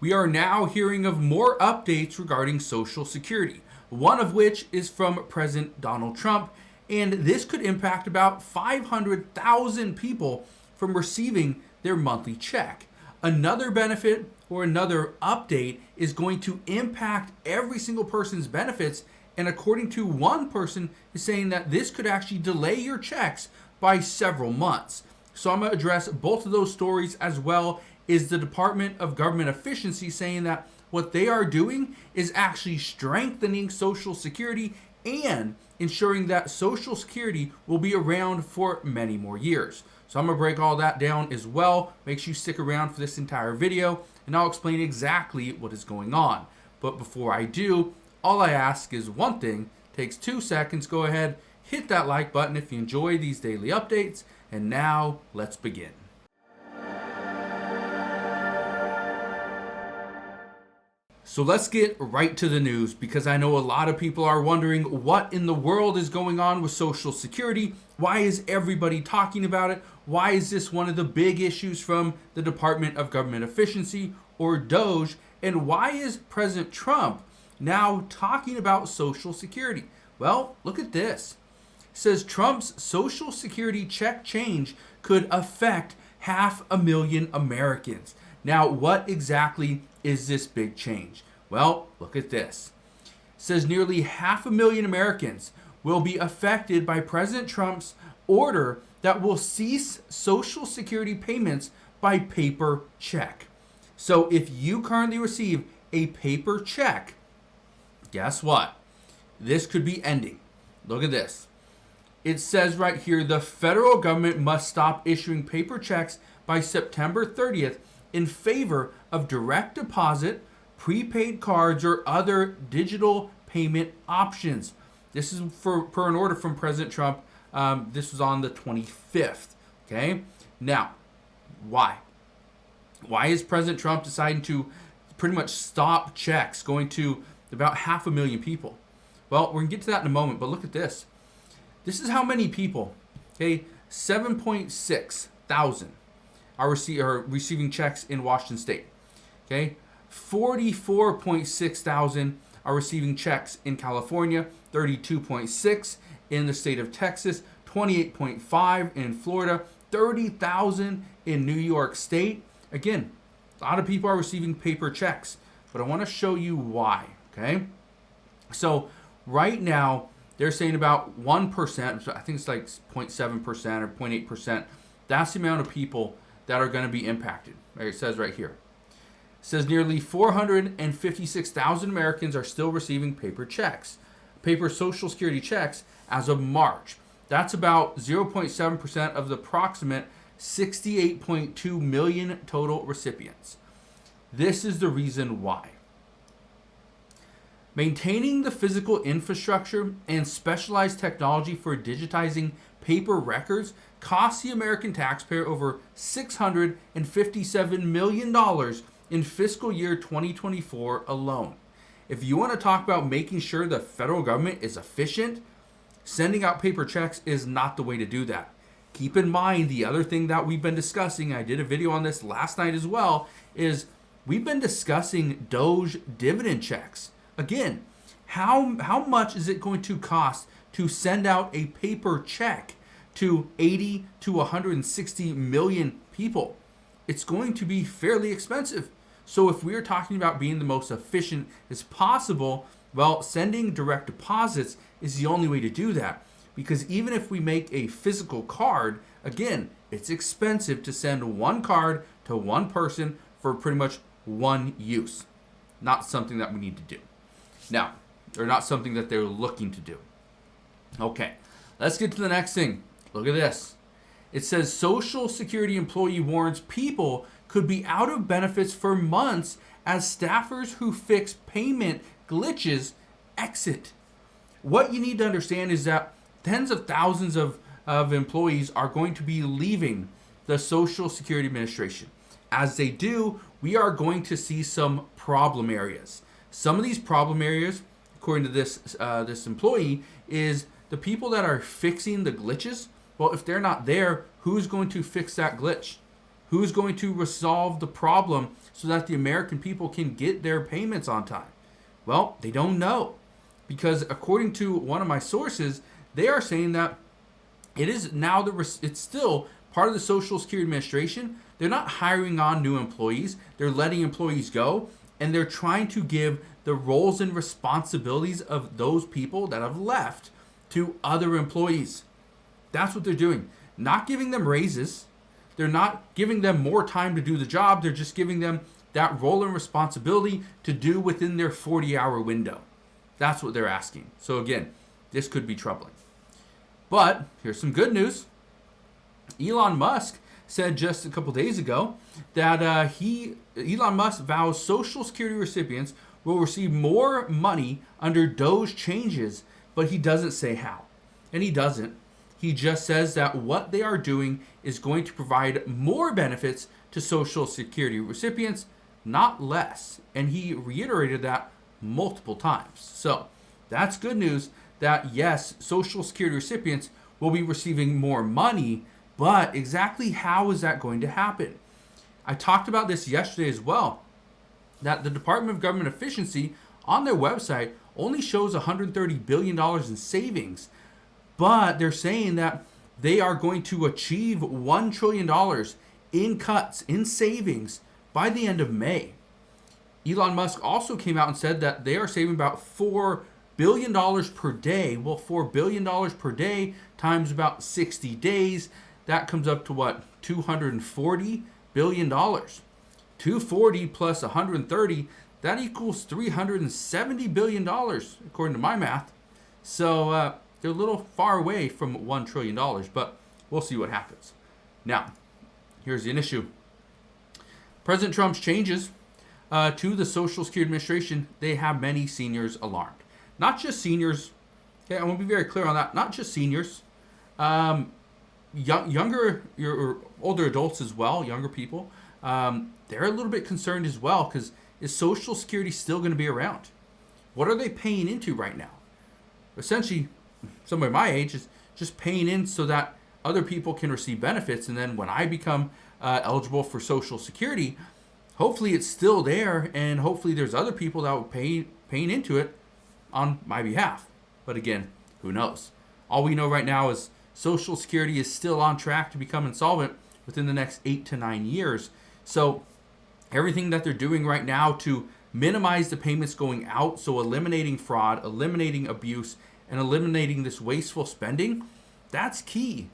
we are now hearing of more updates regarding Social Security, one of which is from President Donald Trump, and this could impact about 500,000 people from receiving their monthly check. Another benefit or another update is going to impact every single person's benefits, and according to one person is saying that this could actually delay your checks by several months. So I'm going to address both of those stories, as well as the Department of Government Efficiency saying that what they are doing is actually strengthening Social Security and ensuring that Social Security will be around for many more years. So I'm going to break all that down as well. Make sure you stick around for this entire video, and I'll explain exactly what is going on. But before I do, all I ask is one thing. It takes 2 seconds. Go ahead, hit that like button if you enjoy these daily updates. And now, let's begin. So let's get right to the news, because I know a lot of people are wondering what in the world is going on with Social Security. Why is everybody talking about it? Why is this one of the big issues from the Department of Government Efficiency, or DOGE? And why is President Trump now talking about Social Security? Well, look at this. It says Trump's Social Security check change could affect 500,000 Americans. Now, what exactly is this big change? Well, look at this. It says nearly 500,000 Americans will be affected by President Trump's order that will cease Social Security payments by paper check. So if you currently receive a paper check, guess what? This could be ending. Look at this. It says right here, the federal government must stop issuing paper checks by September 30th in favor of direct deposit, prepaid cards, or other digital payment options. This is per an order from President Trump. This was on the 25th. Okay. Now, why? Why is President Trump deciding to pretty much stop checks going to about 500,000 people? Well, we're going to get to that in a moment, but look at this. This is how many people, okay, 7.6 thousand are receiving checks in Washington State, okay? 44.6 thousand are receiving checks in California, 32.6 in the state of Texas, 28.5 in Florida, 30,000 in New York State. Again, a lot of people are receiving paper checks, but I want to show you why, okay? So right now, they're saying about 1%, I think it's like 0.7% or 0.8%. That's the amount of people that are going to be impacted. Right? It says right here. It says nearly 456,000 Americans are still receiving paper checks, paper Social Security checks as of March. That's about 0.7% of the approximate 68.2 million total recipients. This is the reason why. Maintaining the physical infrastructure and specialized technology for digitizing paper records costs the American taxpayer over $657 million in fiscal year 2024 alone. If you want to talk about making sure the federal government is efficient, sending out paper checks is not the way to do that. Keep in mind the other thing that we've been discussing, I did a video on this last night as well, is we've been discussing DOGE dividend checks. Again, how much is it going to cost to send out a paper check to 80 to 160 million people? It's going to be fairly expensive. So if we're talking about being the most efficient as possible, well, sending direct deposits is the only way to do that. Because even if we make a physical card, again, it's expensive to send one card to one person for pretty much one use. Not something that we need to do. Now, or not something that they're looking to do. Okay, let's get to the next thing. Look at this. It says Social Security employee warns people could be out of benefits for months as staffers who fix payment glitches exit. What you need to understand is that tens of thousands of employees are going to be leaving the Social Security Administration. As they do, we are going to see some problem areas. Some of these problem areas, according to this employee, is the people that are fixing the glitches. Well, if they're not there, who's going to fix that glitch? Who's going to resolve the problem so that the American people can get their payments on time? Well, they don't know, because according to one of my sources, they are saying that it is now it's still part of the Social Security Administration. They're not hiring on new employees. They're letting employees go, and they're trying to give the roles and responsibilities of those people that have left to other employees. That's what they're doing. Not giving them raises. They're not giving them more time to do the job. They're just giving them that role and responsibility to do within their 40-hour window. That's what they're asking. So again, this could be troubling. But here's some good news. Elon Musk said just a couple days ago that Elon Musk vows Social Security recipients will receive more money under Doge changes, but he doesn't say how. And he doesn't. He just says that what they are doing is going to provide more benefits to Social Security recipients, not less. And he reiterated that multiple times. So that's good news that yes, Social Security recipients will be receiving more money, but exactly how is that going to happen? I talked about this yesterday as well, that the Department of Government Efficiency on their website only shows $130 billion in savings, but they're saying that they are going to achieve $1 trillion in cuts, in savings, by the end of May. Elon Musk also came out and said that they are saving about $4 billion per day. Well, $4 billion per day times about 60 days, that comes up to what? $240 billion. 240 plus 130, that equals $370 billion, according to my math. So they're a little far away from $1 trillion, but we'll see what happens. Now, here's the issue. President Trump's changes to the Social Security Administration, they have many seniors alarmed. Not just seniors, okay, I want to be very clear on that, not just seniors, younger or older adults as well, younger people, they're a little bit concerned as well, because is Social Security still going to be around? What are they paying into right now? Essentially, somebody my age is just paying in so that other people can receive benefits, and then when I become eligible for Social Security, hopefully it's still there, and hopefully there's other people that will paying into it on my behalf. But again, who knows? All we know right now is Social Security is still on track to become insolvent within the next 8 to 9 years. So everything that they're doing right now to minimize the payments going out, so eliminating fraud, eliminating abuse, and eliminating this wasteful spending, that's key.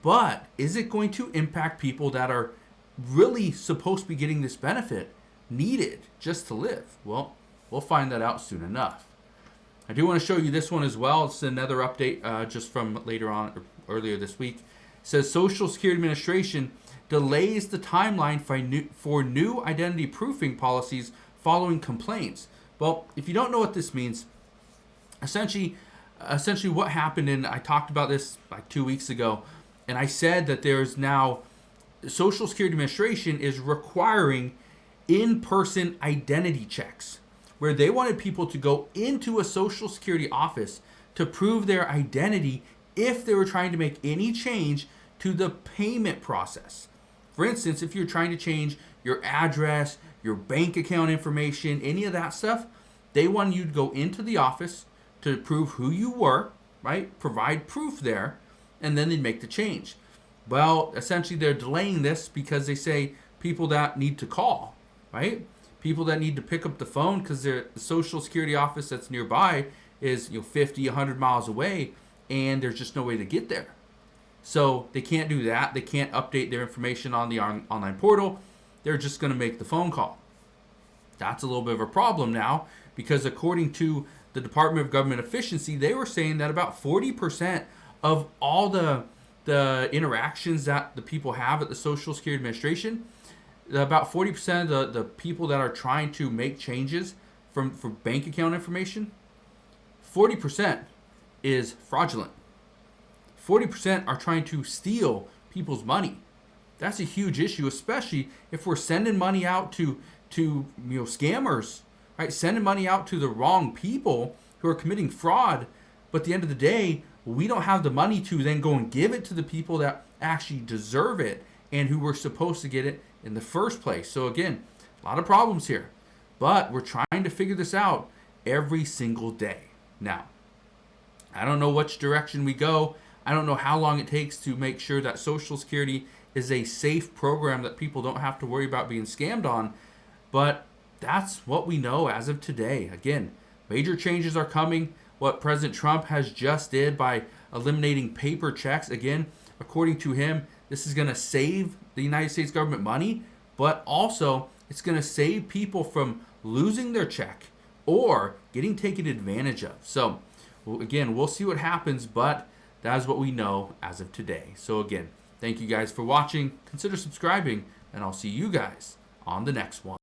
But is it going to impact people that are really supposed to be getting this benefit, needed just to live? Well, we'll find that out soon enough. I do want to show you this one as well. It's another update just from later on, earlier this week. It says Social Security Administration delays the timeline for new identity proofing policies following complaints. Well, if you don't know what this means, essentially what happened, and I talked about this like 2 weeks ago, and I said that there's now Social Security Administration is requiring in-person identity checks, where they wanted people to go into a Social Security office to prove their identity if they were trying to make any change to the payment process. For instance, if you're trying to change your address, your bank account information, any of that stuff, they want you to go into the office to prove who you were, right? Provide proof there, and then they'd make the change. Well, essentially they're delaying this because they say people that need to call, right? People that need to pick up the phone because the Social Security office that's nearby is 50, 100 miles away, and there's just no way to get there. So they can't do that. They can't update their information on the online portal. They're just going to make the phone call. That's a little bit of a problem now, because according to the Department of Government Efficiency, they were saying that about 40% of all the interactions that the people have at the Social Security Administration, about 40% of the people that are trying to make changes for bank account information, 40% is fraudulent. 40% are trying to steal people's money. That's a huge issue, especially if we're sending money out to scammers, right? Sending money out to the wrong people who are committing fraud. But at the end of the day, we don't have the money to then go and give it to the people that actually deserve it and who were supposed to get it in the first place. So again, A lot of problems here. But we're trying to figure this out every single day. Now, I don't know which direction we go. I don't know how long it takes to make sure that Social Security is a safe program that people don't have to worry about being scammed on. But that's what we know as of today. Again, major changes are coming. What President Trump has just did by eliminating paper checks, again, according to him, this is going to save the United States government money, but also it's going to save people from losing their check or getting taken advantage of. So, again, we'll see what happens, but that is what we know as of today. So, again, thank you guys for watching. Consider subscribing, and I'll see you guys on the next one.